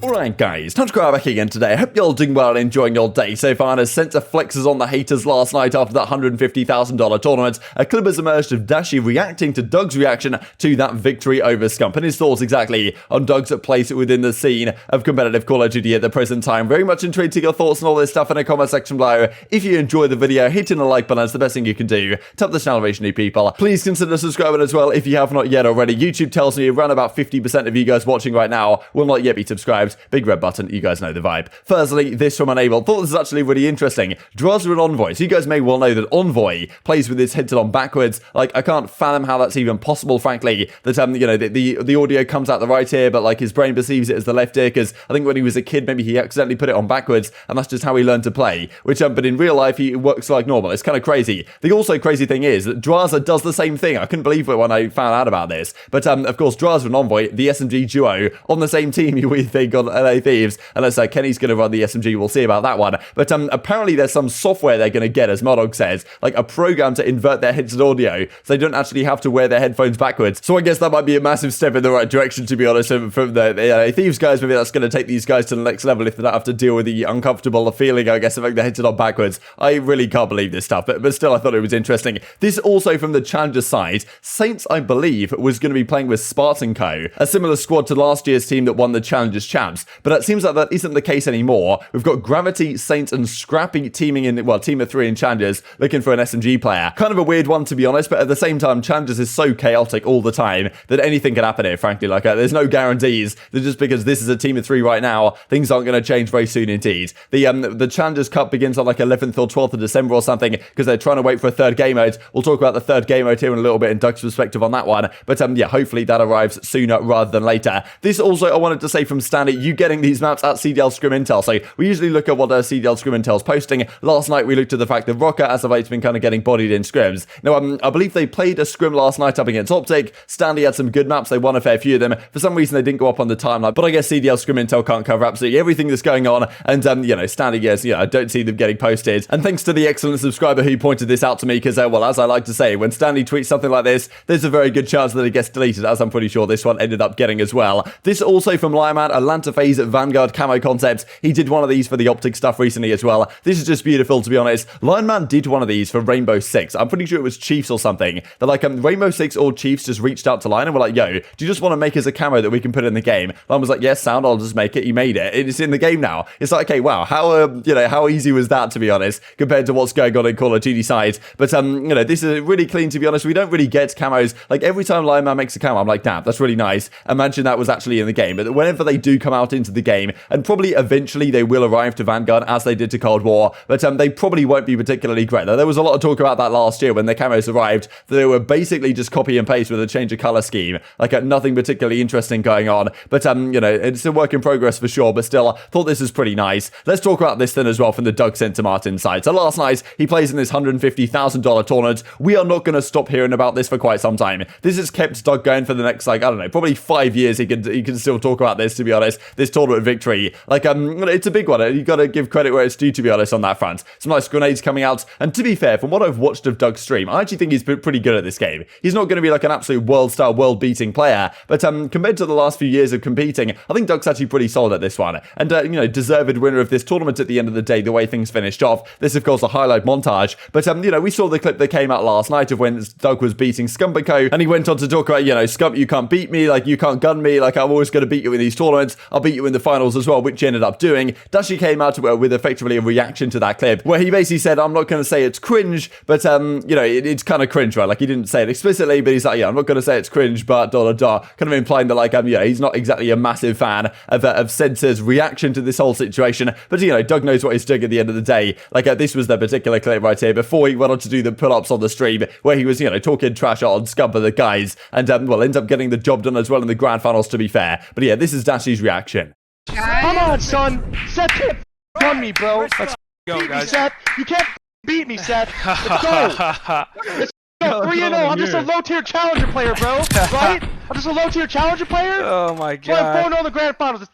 Alright guys, TacticalRab back again today. I hope you're all doing well and enjoying your day so far. As Censor flexes on the haters last night after that $150,000 tournament, a clip has emerged of Dashy reacting to Doug's reaction to that victory over Scump and his thoughts exactly on Doug's place within the scene of competitive Call of Duty at the present time. Very much intrigued to your thoughts and all this stuff in the comment section below. If you enjoyed the video, hitting the like button is the best thing you can do. Tap the channel if you're new people. Please consider subscribing as well if you have not yet already. YouTube tells me around about 50% of you guys watching right now will not yet be subscribed. Big red button, you guys know the vibe. Firstly, this from Unable. Thought this is actually really interesting. Drazah and Envoy. So you guys may well know that Envoy plays with his head on backwards. Like, I can't fathom how that's even possible, frankly. That, you know, the audio comes out the right ear, but like his brain perceives it as the left ear, because I think when he was a kid, maybe he accidentally put it on backwards, and that's just how he learned to play. Which, but in real life, he works like normal. It's kind of crazy. The also crazy thing is that Drazah does the same thing. I couldn't believe it when I found out about this. But, of course, Drazah and Envoy, the SMG duo, on the same team, you would think, on LA Thieves, unless Kenny's going to run the SMG, we'll see about that one. But apparently there's some software they're going to get, as Modog says, like a program to invert their headset audio, so they don't actually have to wear their headphones backwards. So I guess that might be a massive step in the right direction, to be honest, from the Thieves guys. Maybe that's going to take these guys to the next level if they don't have to deal with the uncomfortable feeling, I guess, of having their headset on backwards. I really can't believe this stuff, but still, I thought it was interesting. This also from the Challenger side, Saints, I believe, was going to be playing with Spartan Co., a similar squad to last year's team that won the Challengers champs, but it seems like that isn't the case anymore. We've got Gravity, Saints, and Scrappy teaming in, well, team of 3 in Challengers, looking for an SMG player. Kind of a weird one, to be honest, but at the same time, Challengers is so chaotic all the time that anything can happen here, frankly. Like, there's no guarantees that just because this is a team of 3 right now, things aren't going to change very soon indeed. The Challengers Cup begins on like 11th or 12th of December or something, because they're trying to wait for a third game mode. We'll talk about the third game mode here in a little bit in Doug's perspective on that one, but yeah, hopefully that arrives sooner rather than later. This also, I wanted to say from Standy, you getting these maps at CDL Scrim Intel. So we usually look at what CDL Scrim Intel's posting. Last night we looked at the fact that Rokkr as of late has been kind of getting bodied in scrims. Now I believe they played a scrim last night up against Optic. Standy had some good maps. They won a fair few of them. For some reason they didn't go up on the timeline, but I guess CDL Scrim Intel can't cover absolutely everything that's going on. And you know, Standy, yes, yeah, I don't see them getting posted. And thanks to the excellent subscriber who pointed this out to me, because well, as I like to say, when Standy tweets something like this, there's a very good chance that it gets deleted, as I'm pretty sure this one ended up getting as well. This also from Lionman, Atlanta FaZe Vanguard camo concept. He did one of these for the Optic stuff recently as well. This is just beautiful, to be honest. Lionman did one of these for Rainbow Six. I'm pretty sure it was Chiefs or something. They're like, Rainbow Six or Chiefs just reached out to Lion and were like, yo, do you just want to make us a camo that we can put in the game? Lion was like, yes, sound, I'll just make it. He made it. It's in the game now. It's like, okay, wow, how, you know, how easy was that, to be honest, compared to what's going on in Call of Duty side. But, you know, this is really clean, to be honest. We don't really get camos. Like, every time Lionman makes a camo, I'm like, damn, that's really nice. Imagine that was actually in the game. But whenever they do come out into the game, and probably eventually they will arrive to Vanguard as they did to Cold War, but they probably won't be particularly great. There was a lot of talk about that last year when the camos arrived, that they were basically just copy and paste with a change of color scheme, like nothing particularly interesting going on. But you know, it's a work in progress for sure, but still, I thought this was pretty nice. Let's talk about this then as well from the Doug Center Martin side. So last night, he plays in this $150,000 tournament. We are not going to stop hearing about this for quite some time. This has kept Doug going for the next, like, I don't know, probably 5 years. He can still talk about this, to be honest, this tournament victory. Like, it's a big one. You got to give credit where it's due, to be honest, on that front. Some nice grenades coming out, and to be fair, from what I've watched of Doug's stream, I actually think he's pretty good at this game. He's not going to be like an absolute world-star, world-beating player, but compared to the last few years of competing, I think Doug's actually pretty solid at this one, and you know, deserved winner of this tournament at the end of the day, the way things finished off. This, of course, a highlight montage, but you know, we saw the clip that came out last night of when Doug was beating Scump & Co, and he went on to talk about, you know, Scump, you can't beat me, like, you can't gun me, like, I'm always going to beat you in these tournaments, I'll beat you in the finals as well, which he ended up doing. Dashy came out with effectively a reaction to that clip, where he basically said, I'm not going to say it's cringe, but, you know, it's kind of cringe, right? Like, he didn't say it explicitly, but he's like, yeah, I'm not going to say it's cringe, but kind of implying that, like, yeah, he's not exactly a massive fan of Censor's reaction to this whole situation, but, you know, Doug knows what he's doing at the end of the day. Like, this was the particular clip right here, before he went on to do the pull-ups on the stream, where he was, you know, talking trash on Scump and the guys, and, well, ends up getting the job done as well in the grand finals, to be fair. But, yeah, this is Dashy's reaction. Come on, son. Seth can't run me, bro. Let's go, guys. Seth. You can't beat me, Seth. Let's go. Let's go. 3-0. I'm just a low-tier challenger player, bro. Right? I'm just a low-tier challenger player. Oh, my God. So I'm 4-0 in the grand finals.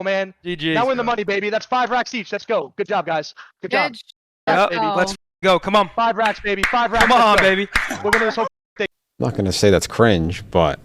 Man. GG. Now win the money, baby. That's 5 racks each. Let's go. Good job, guys. Good job. Yep. Baby. Let's go. Come on. 5 racks, baby. 5 racks. Come on, baby. We're winning this whole thing. I'm not going to say that's cringe, but...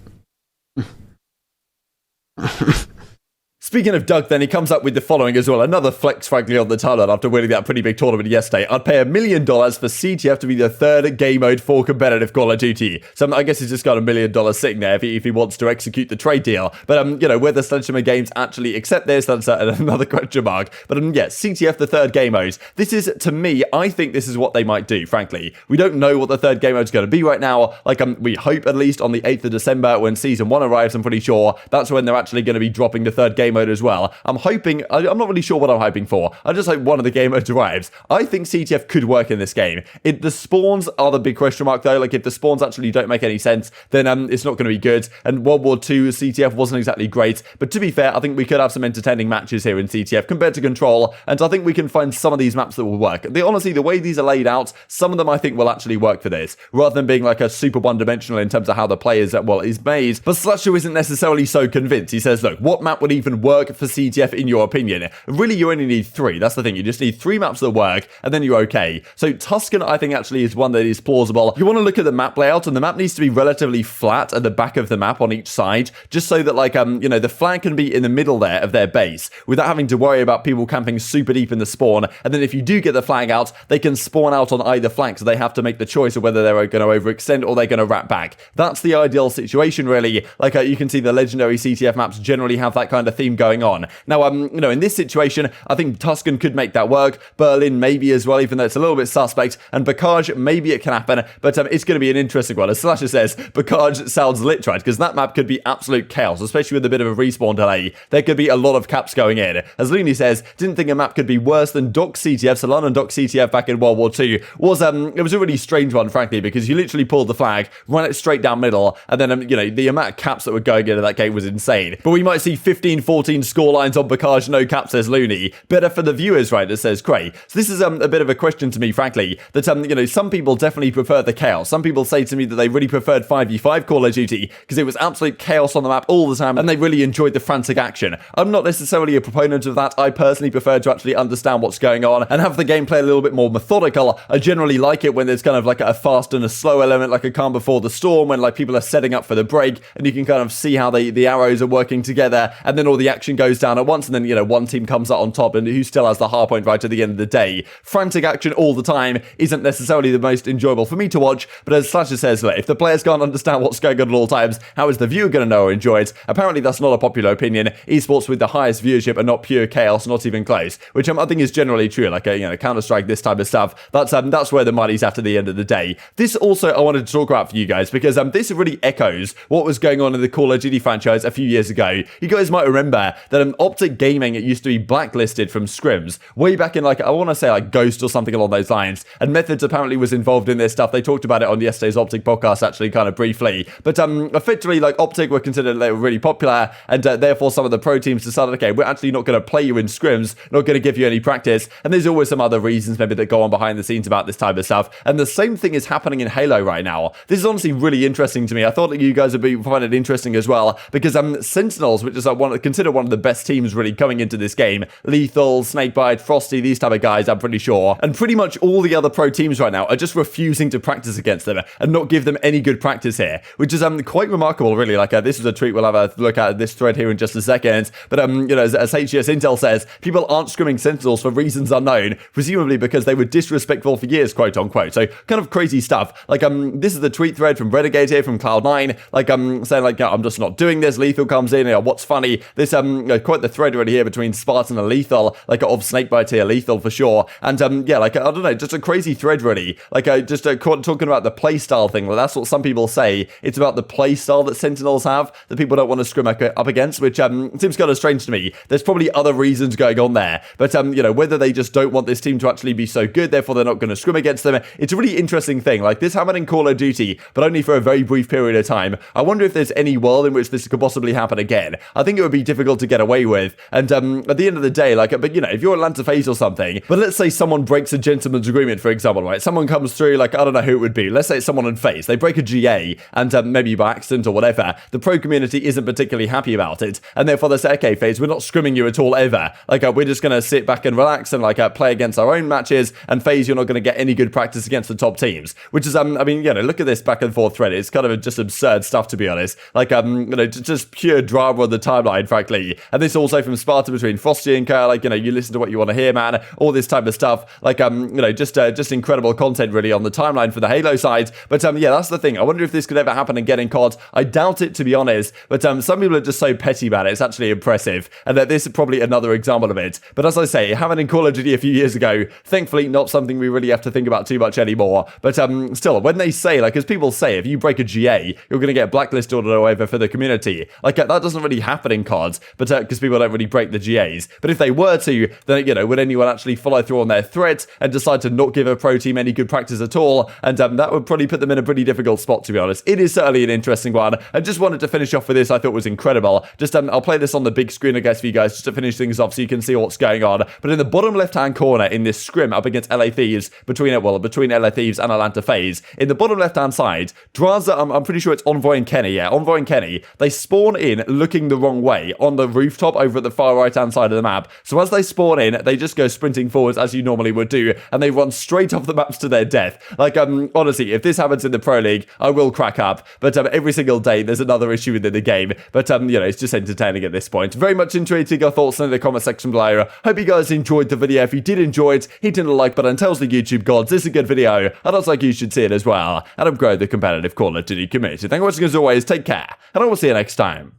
Speaking of Doug, then he comes up with the following as well. Another flex, frankly, on the timeline after winning that pretty big tournament yesterday. I'd pay $1 million for CTF to be the third game mode for competitive Call of Duty. So I guess he's just got $1 million sitting there if he wants to execute the trade deal. But whether Sledgehammer Games actually accept this, that's another question mark. But yeah, CTF the third game mode. This is, to me, I think this is what they might do. Frankly, we don't know what the third game mode is going to be right now. We hope at least on the 8th of December when season 1 arrives. I'm pretty sure that's when they're actually going to be dropping the third game mode as well. I'm hoping. I'm not really sure what I'm hoping for. I just hope one of the game modes arrives. I think CTF could work in this game. The spawns are the big question mark though. If the spawns actually don't make any sense, then it's not going to be good. And World War II CTF wasn't exactly great. But to be fair, I think we could have some entertaining matches here in CTF compared to Control. And I think we can find some of these maps that will work. Honestly, the way these are laid out, some of them I think will actually work for this, rather than being a super one-dimensional in terms of how the players is made. But Slusher isn't necessarily so convinced. He says, look, what map would even work for CTF in your opinion? Really, you only need 3. That's the thing. You just need 3 maps that work, and then you're okay. So Tuscan, I think, actually is one that is plausible. You want to look at the map layout, and the map needs to be relatively flat at the back of the map on each side, just so that, the flag can be in the middle there of their base, without having to worry about people camping super deep in the spawn. And then if you do get the flag out, they can spawn out on either flank, so they have to make the choice of whether they're going to overextend or they're going to wrap back. That's the ideal situation, really. You can see the legendary CTF maps generally have that kind of theme going on. Now, in this situation, I think Tuscan could make that work. Berlin maybe as well, even though it's a little bit suspect. And Bacage, maybe it can happen, but it's going to be an interesting one. As Slasher says, Bacage sounds lit, right? Because that map could be absolute chaos, especially with a bit of a respawn delay. There could be a lot of caps going in. As Looney says, didn't think a map could be worse than Doc CTF. So London Doc CTF back in World War II was it was a really strange one, frankly, because you literally pulled the flag, run it straight down middle, and then the amount of caps that were going into that game was insane. But we might see 15-14 score lines on Bacage, no caps, says Looney. Better for the viewers, right? It says Cray. So this is a bit of a question to me, frankly, that some people definitely prefer the chaos. Some people say to me that they really preferred 5v5 Call of Duty because it was absolute chaos on the map all the time, and they really enjoyed the frantic action. I'm not necessarily a proponent of that. I personally prefer to actually understand what's going on and have the gameplay a little bit more methodical. I generally like it when there's kind of a fast and a slow element, like a calm before the storm, when people are setting up for the break, and you can kind of see how the arrows are working together, and then all the action goes down at once, and then one team comes out on top, and who still has the hard point right at the end of the day. Frantic action all the time isn't necessarily the most enjoyable for me to watch, but as Slasher says, if the players can't understand what's going on at all times, how is the viewer going to know or enjoy it? Apparently that's not a popular opinion. Esports with the highest viewership are not pure chaos, not even close, which I think is generally true. Counter-Strike, this type of stuff, that's where the money's at the end of the day. This also I wanted to talk about for you guys, because this really echoes what was going on in the Call of Duty franchise a few years ago. You guys might remember that Optic Gaming used to be blacklisted from scrims way back in I want to say Ghost or something along those lines, and Methods apparently was involved in this stuff. They talked about it on yesterday's Optic podcast actually kind of briefly, but effectively Optic were considered they were really popular, and therefore some of the pro teams decided, okay, we're actually not going to play you in scrims, not going to give you any practice, and there's always some other reasons maybe that go on behind the scenes about this type of stuff, and the same thing is happening in Halo right now. This is honestly really interesting to me. I thought that you guys would find it interesting as well, because Sentinels, which is considered one of the best teams really coming into this game, Lethal, Snakebite, Frosty, these type of guys, I'm pretty sure, and pretty much all the other pro teams right now are just refusing to practice against them and not give them any good practice here, which is quite remarkable, really. This is a tweet we'll have a look at this thread here in just a second, but as HGS Intel says, people aren't scrimming Sentinels for reasons unknown, presumably because they were disrespectful for years, quote unquote. So kind of crazy stuff. This is the tweet thread from Renegade here from Cloud9, saying I'm just not doing this. Lethal comes in, what's funny, this quite the thread already here between Spartan and Lethal, of Snakebite here, Lethal for sure, and I don't know, just a crazy thread really, just talking about the playstyle thing. That's what some people say. It's about the playstyle that Sentinels have that people don't want to scrim up against, which seems kind of strange to me. There's probably other reasons going on there, but whether they just don't want this team to actually be so good, therefore they're not going to scrim against them. It's a really interesting thing. This happened in Call of Duty, but only for a very brief period of time. I wonder if there's any world in which this could possibly happen again. I think it would be difficult to get away with, and at the end of the day, if you're Atlanta FaZe or something, but let's say someone breaks a gentleman's agreement, for example, right? Someone comes through, I don't know who it would be. Let's say it's someone in FaZe. They break a GA, and maybe by accident or whatever, the pro community isn't particularly happy about it, and therefore they say, okay, FaZe, we're not scrimming you at all ever. We're just going to sit back and relax and play against our own matches, and FaZe, you're not going to get any good practice against the top teams, which is, look at this back and forth thread. It's kind of just absurd stuff, to be honest. Just pure drama on the timeline, frankly. community. And this also from Sparta between Frosty and Kerr, like, you know, you listen to what you want to hear, man, all this type of stuff, like, you know, just incredible content really on the timeline for the Halo side. But yeah, that's the thing. I wonder if this could ever happen again in COD. I doubt it, to be honest, but some people are just so petty about it. It's actually impressive, and that this is probably another example of it. But as I say, having in Call of Duty a few years ago, thankfully not something we really have to think about too much anymore. But still, when they say, like, as people say, if you break a GA, you're going to get blacklisted or over for the community. Like, that doesn't really happen in COD, but because people don't really break the GAs. But if they were to, then, you know, would anyone actually follow through on their threat and decide to not give a pro team any good practice at all? And that would probably put them in a pretty difficult spot, to be honest. It is certainly an interesting one. I just wanted to finish off with this. I thought was incredible. Just I'll play this on the big screen, I guess, for you guys, just to finish things off so you can see what's going on. But in the bottom left-hand corner in this scrim up against LA Thieves, between LA Thieves and Atlanta FaZe, in the bottom left-hand side, Drazah, I'm pretty sure it's Envoy and Kenny, yeah, Envoy and Kenny, they spawn in looking the wrong way on the rooftop over at the far right-hand side of the map. So as they spawn in, they just go sprinting forwards as you normally would do, and they run straight off the maps to their death. Like, honestly, if this happens in the Pro League, I will crack up. But every single day, there's another issue within the game. But, you know, it's just entertaining at this point. Very much enjoying your thoughts in the comment section below. Hope you guys enjoyed the video. If you did enjoy it, hit in the like button, tells the YouTube gods this is a good video, and looks like you should see it as well, and upgrade the competitive Call of Duty community. Thank you for watching as always, take care, and I will see you next time.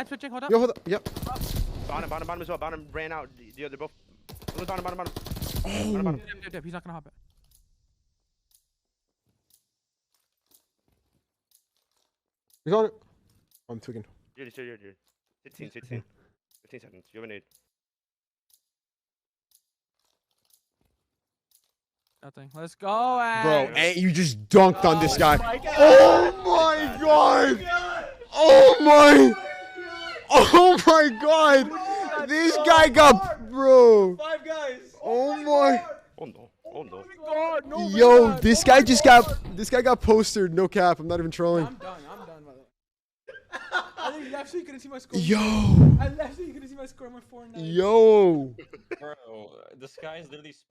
Switching, hold up. Yo, hold up. Yep. Bottom as well. Bottom ran out. They're both. Bottom. Bottom. He's not gonna hop it. He's on it. I'm tweaking. You're. 15 seconds. You have a nade. Nothing. Let's go, Ash. Bro, and you just dunked on this guy. Oh my god! Oh my! Oh my god! This guy got, bro. 5 guys. Oh my! Oh no. God, no. Yo, this guy got postered. No cap. I'm not even trolling. I'm done, by the way. I think left so you couldn't see my score. Yo. I left so you couldn't see my score. I'm 4-9. Yo. Bro, this guy is literally